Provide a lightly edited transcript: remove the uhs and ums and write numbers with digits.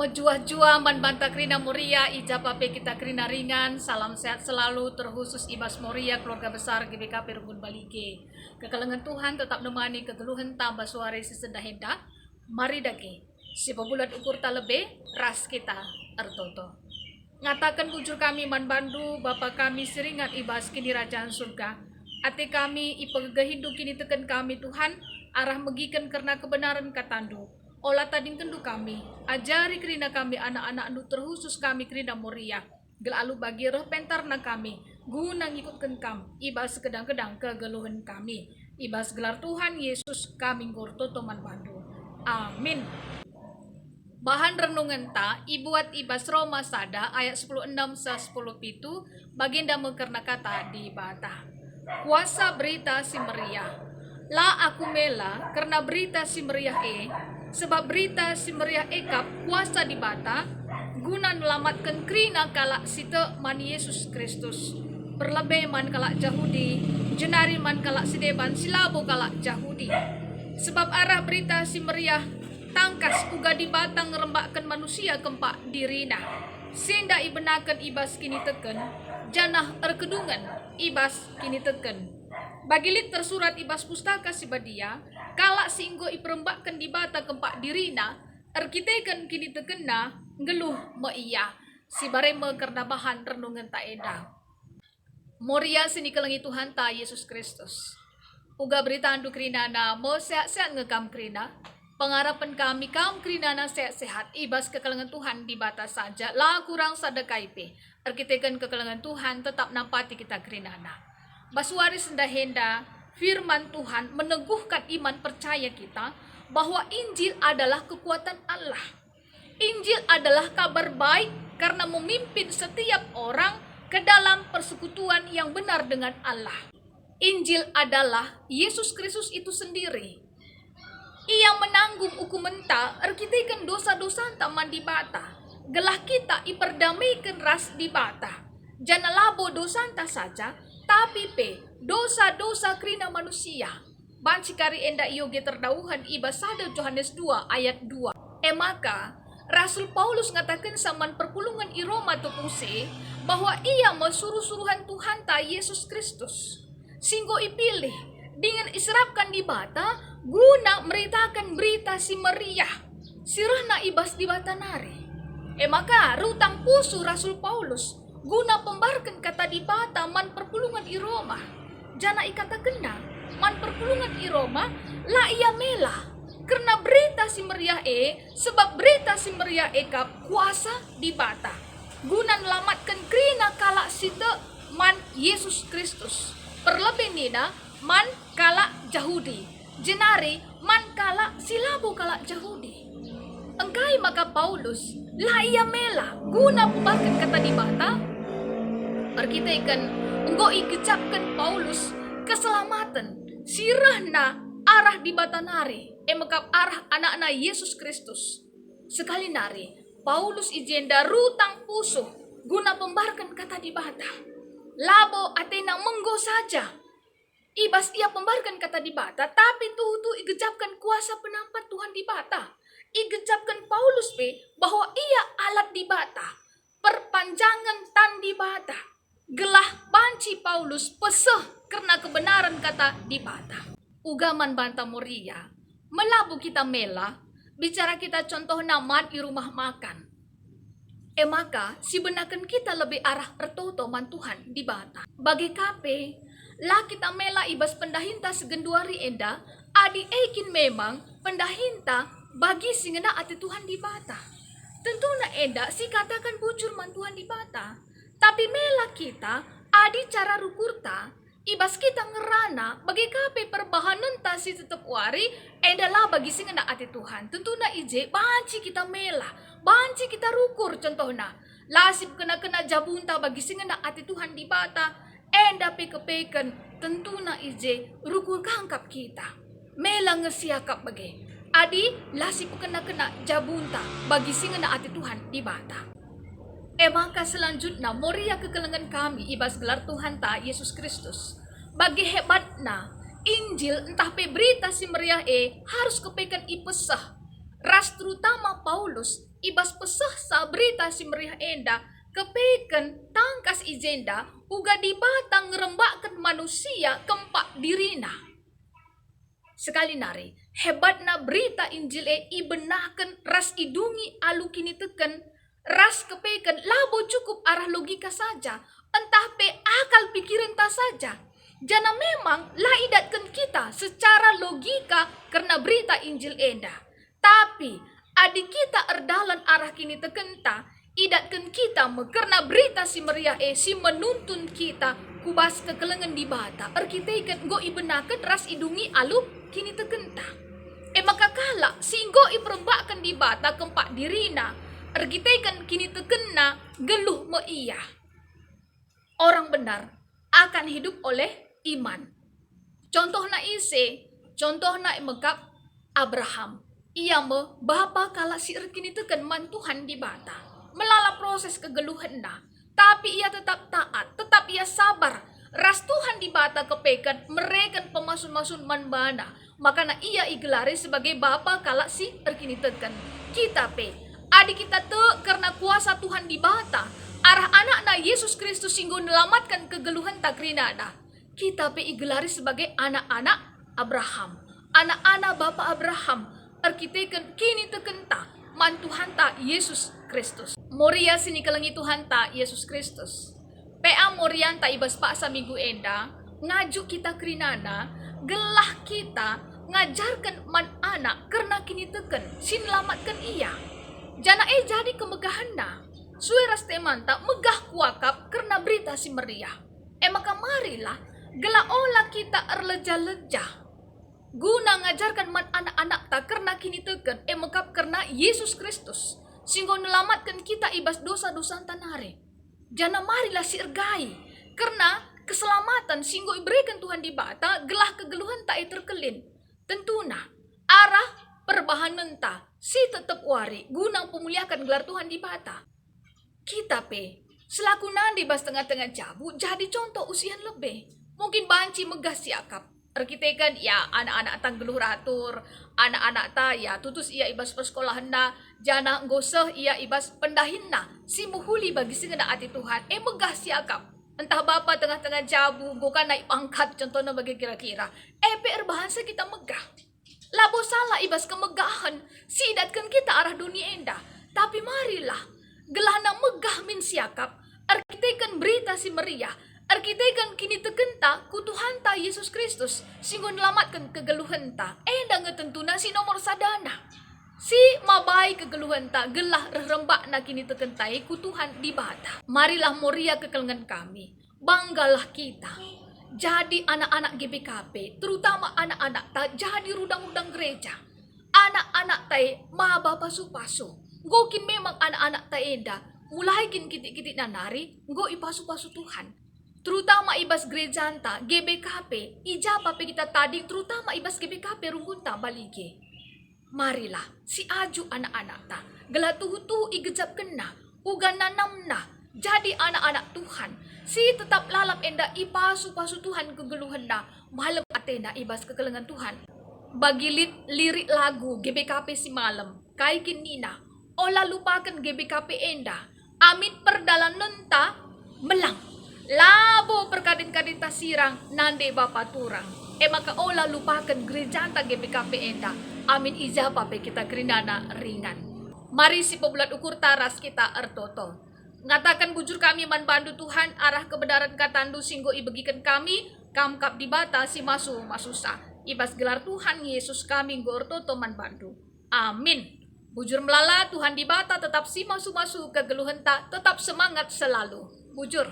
Menjua-jua manbanta krina Moria, ijapape kita krina ringan, salam sehat selalu, terkhusus Ibas Moria, keluarga besar GBKP Rumbun Balige. Kekalengan Tuhan tetap nemani keteluhan tambah suara sesendah hendak, mari dake, si bulan ukur tak lebih, ras kita ertoto. Ngatakan bujur kami man bandu, Bapa kami seringat ibas kini rajaan surga. Ate kami ipegehindu kini teken kami Tuhan, arah megikan karena kebenaran katandu. Olah tading kendu kami, ajari kerina kami anak-anak nu terkhusus kami kerina Moria. Gelalu bagi roh pentar na kami, guna ngikutkan kam, ibas kedang-kedang kegeluhan kami. Ibas gelar Tuhan Yesus kami ngurto toman bandu. Amin. Bahan renungan ta, ibuat ibas Roma sada ayat 16 sa 10 pitu, baginda mengkerna kata di bata. Kuasa berita si meriah. La aku mela karena berita si meriah sebab berita si meriah kap kuasa di bata guna melamatkan krina kalak site man Yesus Kristus. Berlebih man kalak Yahudi, jenari man kalak sideban silabo kalak Yahudi. Sebab arah berita si meriah tangkas uga di batang ngerembakkan manusia kempak dirina. Senda ibenakan ibas kini teken, janah erkedungan ibas kini teken. Bagilit tersurat ibas pustaka si badia, kalak singgo iperembakkan di bata kempak dirina, erkitekan kini tekena, ngeluh iya, si bareme karena bahan renungan tak eda. Moria sini kelengi Tuhan ta Yesus Kristus. Uga berita andu krinana, mo sehat-sehat ngekam krina, pengarapan kami kam krinana sehat-sehat, ibas kekelengan Tuhan di bata saja, lah kurang sadekaipe, erkitekan kekelengan Tuhan tetap nampati kita krinana. Basuari sendahenda, firman Tuhan meneguhkan iman percaya kita bahwa Injil adalah kekuatan Allah. Injil adalah kabar baik karena memimpin setiap orang ke dalam persekutuan yang benar dengan Allah. Injil adalah Yesus Kristus itu sendiri. Ia menanggung hukuman ta, erkitikan dosa-dosa taman di bata. Gelah kita iperdamaikan ras di bata. Jana labo dosa ta saja, tapi dosa-dosa krina manusia. Banci kari enda iyoge terdauhan iba sada Yohanes 2 ayat 2. Maka Rasul Paulus ngatakan saman perpulungan i Roma tepuse bahwa ia suruh-suruhan Tuhan ta Yesus Kristus. Singgo ipilih dengan iserapkan di bata guna meritakan berita si meriah. Sirahna ibas di bata nari. Maka rutang pusu Rasul Paulus guna pembarkan kata di bata man perpulungan i Roma. Jana ikata kena man perpulungan i Roma la ia mela karena berita si meriah sebab berita si meriah kap kuasa di bata guna melamatkan krina kalak site man Yesus Kristus. Perlebih nina man kalak Yahudi, jenari man kalak silabo kalak Yahudi. Engkai maka Paulus la ia mela guna pembarkan kata di bata. Perkitakan enggo igecapkan Paulus keselamatan sirahna arah di bata nari mekap arah anak-anak Yesus Kristus. Sekali nari Paulus ijenda rutang pusuh guna pembarkan kata di bata. Labo atena menggo saja ibas ia pembarkan kata di bata, tapi tuh igecapkan kuasa penampat Tuhan di bata. Igecapkan Paulus bahwa ia alat di bata, perpanjangan tan di bata. Gelah banci Paulus peseh karena kebenaran kata di bata. Ugaman banta Moria, melabu kita mela, bicara kita contoh naman di rumah makan. Maka si benakan kita lebih arah ertoto man Tuhan di bata. Bagi kape, lah kita mela ibas pendahinta segenduari enda, adi ekin memang pendahinta bagi singena ati Tuhan di bata. Tentu na enda si katakan bujur man Tuhan di bata. Tapi mela kita, adi cara rukurta, ibas kita ngerana, bagi kape perbahanan ta si tetep wari, adalah bagi singena ati Tuhan. Tentu na ije, banci kita mela, banci kita rukur contohna. Lasip kena-kena jabunta bagi singena ati Tuhan di bata, enda peke-peken, tentu na ije, rukur kangkap kita. Mela ngesiakap bagi. Adi, lasip kena-kena jabunta bagi singena ati Tuhan di bata. Maka selanjutnya Moria kekelengan kami ibas gelar Tuhan ta Yesus Kristus. Bagi hebatna Injil entah berita si meriah harus kepekan ipesah. Ras terutama Paulus ibas pesah sa berita si meriah enda kepeken tangkas ijenda uga dibatang ngerembakan manusia kempak dirina. Sekali nari, hebatna berita Injil ibenaken ras idungi alu kini teken, ras kepeken labo cukup arah logika saja, entah pe akal pikiran ta saja. Jana memang lah idatkan kita secara logika karena berita Injil enda. Tapi adik kita erdalan arah kini tekenta, idatkan kita karena berita si meriah si menuntun kita kubas kekelengan di bata. Erkitaikan go ibenakan ras idungi alu kini tekenta. Maka kala singgo iperembakan di bata kempak dirina. Erkitaikan kini tekena geluh me iya. Orang benar akan hidup oleh iman. Contohna contohna mekap Abraham. Ia me bapa kala si erkini teken man Tuhan di bata. Melala proses kegeluhan na. Tapi ia tetap taat, tetap ia sabar. Ras Tuhan di bata kepekan mereka pemasun-masun man bana. Makana ia igelari sebagai bapa kala si erkini teken. Kita pe, adik kita te karena kuasa Tuhan di bata. Arah anak-anak Yesus Kristus singgo nelamatkan kegeluhan takrinada. Kita pe igelari sebagai anak-anak Abraham. Anak-anak Bapak Abraham. Arkiteken kini tekenta man Tuhan ta Yesus Kristus. Moria sini kelengi Tuhan ta Yesus Kristus. PA Morian ta ibas pa sa minggu enda. Ngaju kita krinana. Gelah kita ngajarkan man anak karena kini teken sinlamatkan ia. Jana jadi kemegahan na. Sueras temanta megah kuakap karena berita si meriah. Maka marilah gela olah kita erleja-leja. Guna ngajarkan man anak-anak tak karena kini teken mekap karena Yesus Kristus. Singgo nelamatkan kita ibas dosa-dosa tanare. Jana marilah si ergai. Karena keselamatan singgo iberikan Tuhan di bata gelah kegeluhan tak terkelin. Tentuna arah perbahanan ta si tetap wari guna pemuliakan gelar Tuhan di bata. Kita pe, selaku nandi bas tengah-tengah jabu, jadi contoh usian lebih. Mungkin banci megah siakap. Erkitekan ya anak-anak tang geluh ratur, anak-anak ta ya tutus ia ibas persekolahan na, jana ngoseh ia ibas pendahin na, si muhuli bagi singena ati Tuhan, megah siakap. Entah bapa tengah-tengah jabu, bukan naik pangkat contohnya bagi kira-kira. PR bahasa kita megah. Labo salah ibas kemegahan, sidatkan kita arah dunia endah. Tapi marilah, gelana megah min siakap, arkitekan berita si meriah, arkitekan kini tekenta ku Tuhan ta Yesus Kristus, singgo nelamatkan kegeluhan ta, enda ngetentuna si nomor sadana. Si mabai kegeluhan ta, gelah rembak na kini tekentai ku Tuhan di bata. Marilah moria kekelengan kami, banggalah kita. Jadi anak-anak GBKP, terutama anak-anak ta, jadi rudang-rudang gereja. Anak-anak ta, ma bapa supasu. Gokin memang anak-anak ta enda, mulai kin kitik-kitik nanari, go ipasu-pasu Tuhan. Terutama ibas gereja anta, GBKP, ijapa pe kita tadi, terutama ibas GBKP runggunta balige. Marilah, si aju anak-anak ta, gelah tuhu-tuhu igejap kena, uga nanam na, jadi anak-anak Tuhan. Si tetap lalap enda ipasu-pasu Tuhan kegeluhan na, malam atena ibas kekelengan Tuhan. Bagi lirik lagu GBKP si malam, kaikin nina, ola lupakan GBKP enda, amin perdalan nenta, melang. Labo perkadin-kadin tasirang, nande bapa turang. Maka ola lupakan gereja anta GBKP enda, amin ijapa pe kita gerinana ringan. Mari si pebulat ukur taras kita ertoto. Ngatakan bujur kami man bandu Tuhan, arah kebenaran katandu singgo ibegikan kami, kamkap di bata si masusa. Ibas gelar Tuhan Yesus kami go ertoto man bandu. Amin. Bujur melala Tuhan di bata tetap si masu-masu kegeluhan tak, tetap semangat selalu. Bujur.